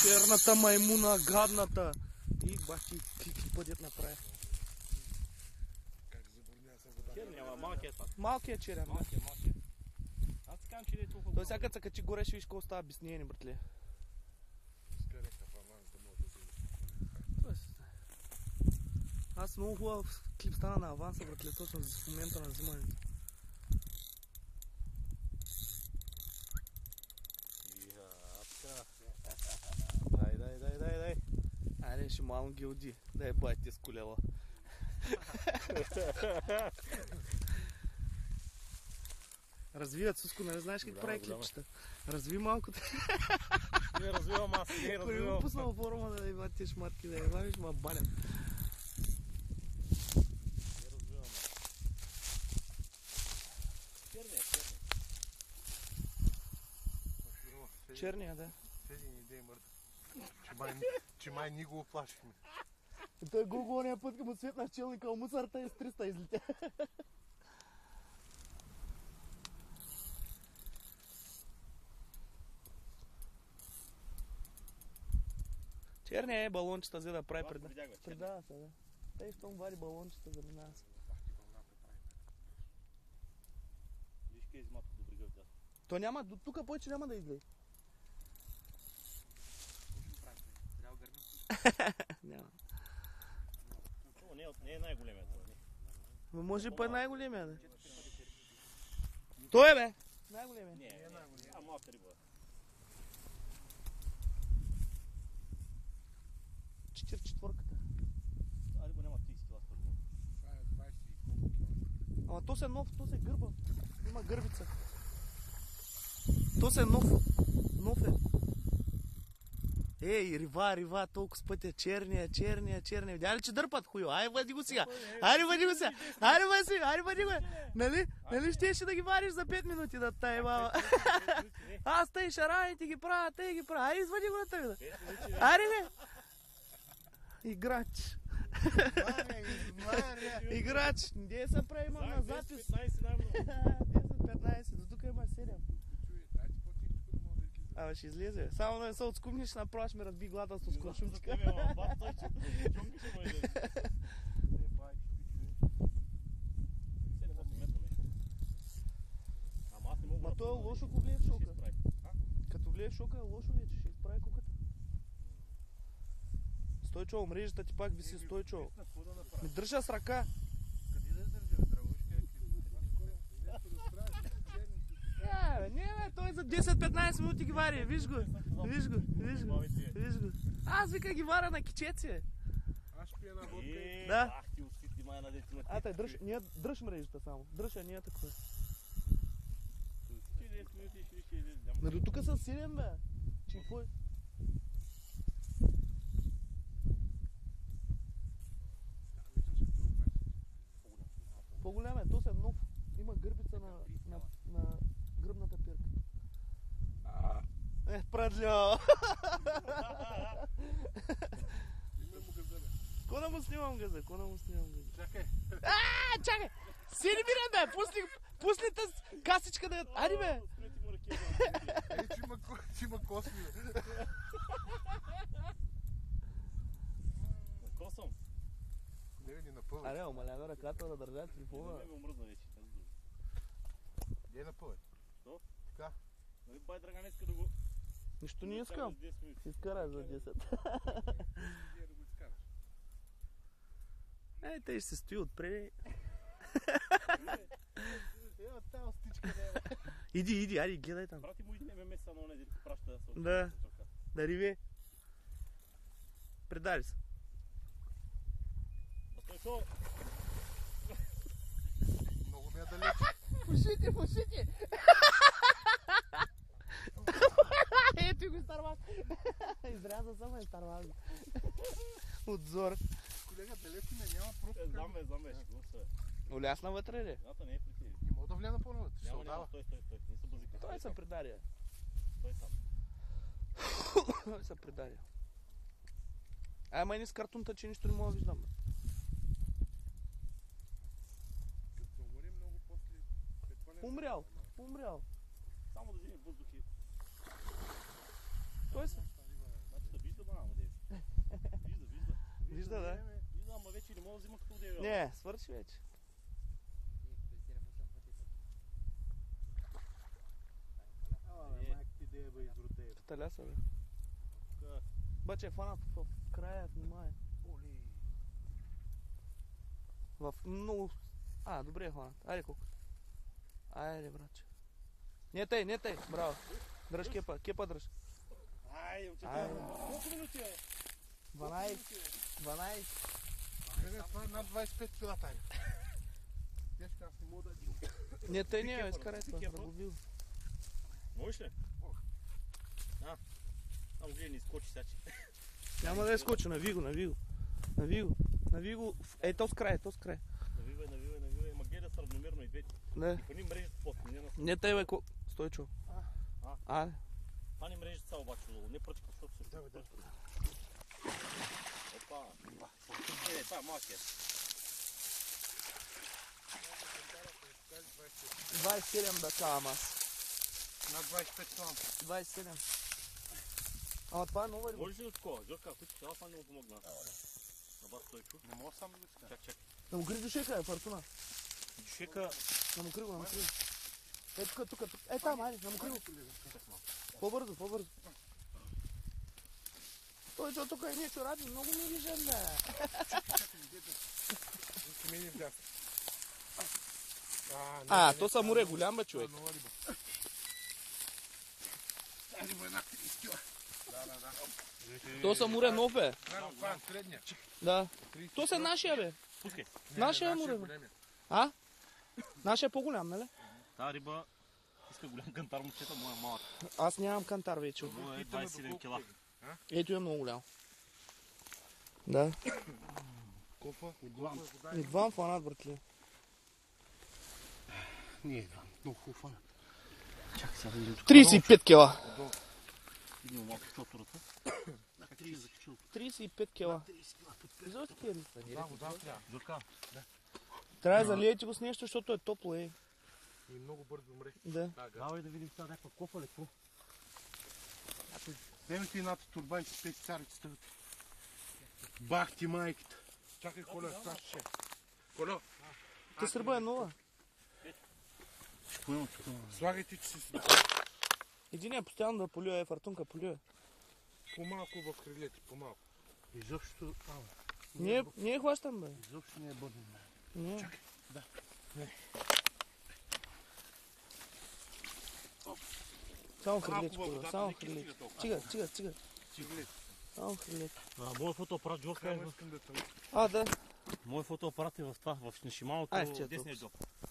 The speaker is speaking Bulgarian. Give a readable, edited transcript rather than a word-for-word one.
Черната маймуна, гадната. И бахти клипа дет направи. Черния, ама малкият това. Малкият черен, да. Малкият. Аз ти казвам, че не е толкова. Той сега се качи горе, ще виж какво става обяснение, братле. Аз много хубав клип стана на аванса, братле, точно в момента на взимането. Дай. Айде, ще малко гилди. Дай байте с колела. Развиват, Суско, нали знаеш как прави клипчета? Разви малко. Не развивам аз, не развивам. Кой го пуснал форума да има тези шматки, да има, виж ма балят. Не развивам аз. Черния, да. Седи ни идеи мъртъв. Че май ни го оплашихме. Той го ония път, като му светна челника, мусарта и с 300 излетя. Черния е балончета, за да прави предава се, да. Тъй щом вади балончета за нас. Виж къде изматко добри гърдя. То няма, до тук повече няма да излезе. Трябва гърнем. Няма. Не е най-големият това. Може па най-големия, да. Той е, бе! Най-големия. Не е най-големия. А малка риба. 4-4-ката. А риба няма 30 това според мен. Това е 20 и колко километра. Ама то се нов, то се гърба. Има гърбица. То се нов. Нов е. Ей, рива, толкова с пътя. Черния. Видя ли, че дърпат хуйо? Ай, въди го сега. Айде, въди го. Нали щеше да ги вариш за 5 минути да тая баба? Аз тъй шараните ги правя, Айде, извади го на тъй. Айде, бе. Играч. Играч. Где се прави, имам на запис? 10-15 най-много. 10-15, до тук има 7. Абе, ще излезе. Само да не се отскумниш, направо ще ме разби глада с отскумшумчика. Ма то е лошо, ако влие в шока. Като влие в шока е лошо вече, ще изправи куката. Стойчо, мрежата ти пак виси, Стойчо. Ми държа с ръка. Къде да държа? Не, той за 10-15 минути ги вари. Виж го. Аз вика ги варя на кичеци. Аз пия на водка. Да. Ах ти усити май на дете на А, тай, дръж мрежата само. Дръж, а ние такова. Но до тук са 7, бе. Чифой. По-голям е, то се нов. Има гърбица на гръбната пирка. Прадло! Ко да му снимам газа? Чакай. Чакай! Сиди ми, бе! Пусни тази касичка да... Ади, бе! Че има косми, бе. Косъм. Не ви ни напълва. Аре, омалява ръката да държа телефона. Не ме омръзна вече. Де напълва? Що? Така. Нали бай Драган иска да го... Нищо не искам. Си изкараш за 10. Да го изкараш. Ей, тъй ще се стои отпред. Ева тази стичка не е. Иди, айди, гледай там. Прати му един ММС на оне, дето праща да се Да. Да риве. Предали се. Стойчо! Много ми е далеч. Пушите! Ето го старвак. Изряза само и старвак. Отзор. Колега, далеч ме няма просто. Знам бе, ще го се. Олясна вътре ли? Ната не е при тебе. Не мога да влена по-навътре. Ще се Няма, отдава. стой. Не са бъзика. Той се предаря. Стой там. Той се предаря. Ай, май не с картунта, че нищо не мога да виждам. Като се умори много после. Умрял. Само да вземе въздух и... Той се. Значи цяла зима като удева. Не, свърши вече. Майка ти да е бе изродея. Таля са, бе. Баче е фанат в края, внимай. В много... добре е хванат. Айде колко. Айде, братче. Не тъй, браво. Дръж кепа дръж. Айде, Айде. колко минути е? 12. Гледай, това е над 25 кила тайна. Днеска аз не мога да дил. Не тъй, не, изкарай това, да го бил. Можеш ли? Ама гледай, не изкочи сега, че. Няма да изкочи, нави го. Ей, то с край. Навивай. Ма гледай са равномерно и двете. Не. И пани мрежата после, не на... Не тъй, бе, Стойчо. Айде. Пани мрежата са обаче долу, не пръчка, защото се... Давай. Опа. Това е малкият. 27 да кавам аз. Над 25 кила. 27. Ама това е нова риба. Можеш ли до такова? Жорка, ако искаш, аз не му помогна. На бас Стойчо. Не мога сам да го стане. Чак. Да му кри душека, Фортуна. Душека... Да му кри го. Е, тук. Е, там, айде, да му кри го. По-бързо. Той тук е нещо ради, много ми виждам, бе. Ще мине в дясно. То са море голям, бе, човек. Нова риба. Тази риба е над 30 кила. Да. То са море нов, бе. Това е средния. Да. То са нашия, бе. Пускай. Нашия море, бе. Нашия е по-голям, нали? Тази риба иска голям кантар, момчета, моя малък. Аз нямам кантар вече. Моя е 27 кила. Ето е много голям. Да. Кофа? Едвам фанат, братле. Не едвам. Много хубав фанат. Чакай сега да видим тук. 35 кила. Видим малко чотората. 35 кила. Изобщо такива ли? Да, вода трябва. Жорка. Трябва да залиете го с нещо, защото е топло, е. И много бързо умре. Да. Давай да видим сега някаква кофа ли, какво? Вземете едната турбанче с 5 царицата. Бах ти майката. Чакай, Коля, това ще. Коля, Те сърба е нова. Ще поема тук. слагайте, че си Единия постоянно да полюе, Фортунка полюе. по-малко в крилете, по-малко. Изобщо... Не хващам, бе. Изобщо не е бъден. Не. Чакай, да. Само хрилече, само хрилече. Стига. Само хрилече. Моят фотоапарат, Жорка, е в... Искам да те Да. Моят фотоапарат е в това, в Шималото, Ай, в тия десния толкова. джоб.